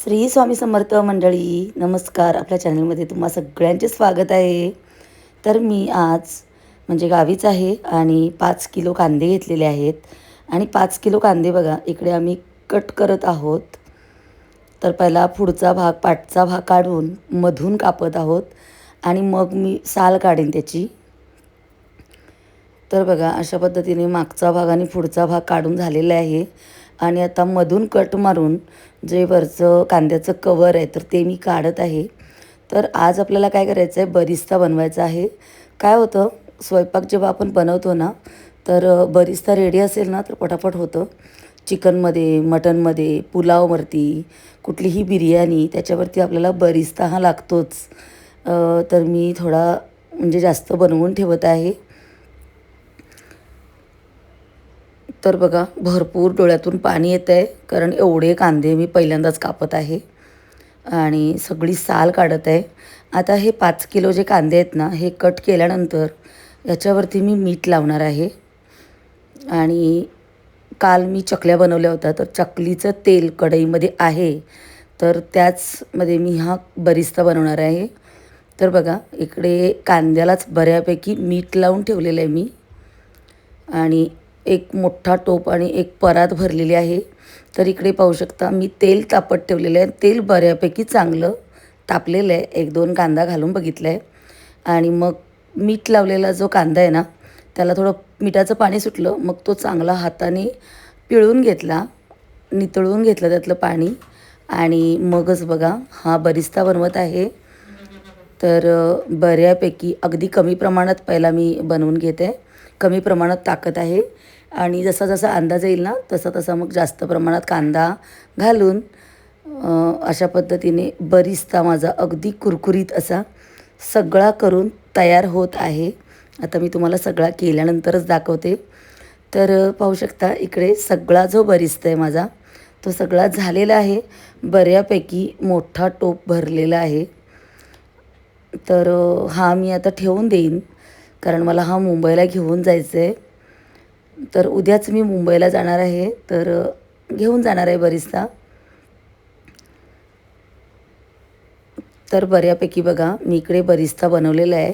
श्री स्वामी समर्थ मंडळी, नमस्कार. आपल्या चॅनलमध्ये तुम्हा सगळ्यांचे स्वागत आहे. तर मी आज म्हणजे गावीच आहे आणि 5 किलो कांदे घेतलेले आहेत आणि 5 किलो कांदे बघा इकडे आम्ही कट करत आहोत. तर पहिला पुढचा भाग, पाठचा भाग काढून मधून कापत आहोत आणि मग मी साल काढेन त्याची. तर बघा अशा पद्धतीने मागचा भाग आणि पुढचा भाग काढून झालेला आहे आणि आता मधून कट मारून जे वरचं कांद्याचं कवर आहे तर ते मी काढत आहे. तर आज आपल्याला काय करायचं आहे, बरिस्ता बनवायचा आहे. काय होतं, स्वयंपाक जेव्हा आपण बनवतो ना, तर बरिस्ता रेडी असेल ना तर पटापट होतं. चिकनमध्ये, मटनमध्ये, पुलाववरती, कुठलीही बिर्याणी त्याच्यावरती आपल्याला बरिस्ता हा लागतोच. तर मी थोडा म्हणजे जास्त बनवून ठेवत आहे. तर बघा भरपूर डोळ्यातून पाणी येतं आहे, कारण एवढे कांदे मी पहिल्यांदाच कापत आहे आणि सगळी साल काढत आहे. आता हे 5 किलो जे कांदे आहेत ना, हे कट केल्यानंतर याच्यावरती मी मीठ लावणार आहे. आणि काल मी चकल्या बनवल्या होत्या, तर चकलीचं तेल कढईमध्ये आहे, तर त्याचमध्ये मी हा बरिस्ता बनवणार आहे. तर बघा इकडे कांद्यालाच बऱ्यापैकी मीठ लावून ठेवलेलं आहे मी आणि एक मोठा टोप आणि एक परात भरलेली आहे. तर इकडे पाहू शकता मी तेल तापत ठेवलेलं आहे. तेल बऱ्यापैकी चांगलं तापलेलं आहे. 1-2 कांदा घालून बघितलं आहे आणि मग मीठ लावलेला जो कांदा आहे ना, त्याला थोडं मिठाचं पाणी सुटलं. मग तो चांगला हाताने पिळून घेतला, नितळून घेतलं त्यातलं पाणी आणि मगच बघा हा बरिस्ता बनवत आहे. तर बऱ्यापैकी अगदी कमी प्रमाणात पहिला मी बनवून घेते. कमी प्रमाणात टाकत आहे आणि जसा जसा अंदाज येईल ना तसा तसा मग जास्त प्रमाणात कांदा घालून अशा पद्धतीने बरिस्ता माझा अगदी कुरकुरीत असा सगळा करून तयार होत आहे. आता मी तुम्हाला सगळा केल्यानंतरच दाखवते. तर पाहू शकता इकडे सगळा जो बरिस्ता आहे माझा, तो सगळा झालेला आहे. बऱ्यापैकी मोठा टोप भरलेला आहे. तर हा मी आता ठेवून देईन, कारण मला हा मुंबईला घेऊन जायचं आहे. तर उद्याच मी मुंबईला जाणार आहे, तर घेऊन जाणार आहे बरिस्ता. तर बऱ्यापैकी बघा मी इकडे बरिस्ता बनवलेला आहे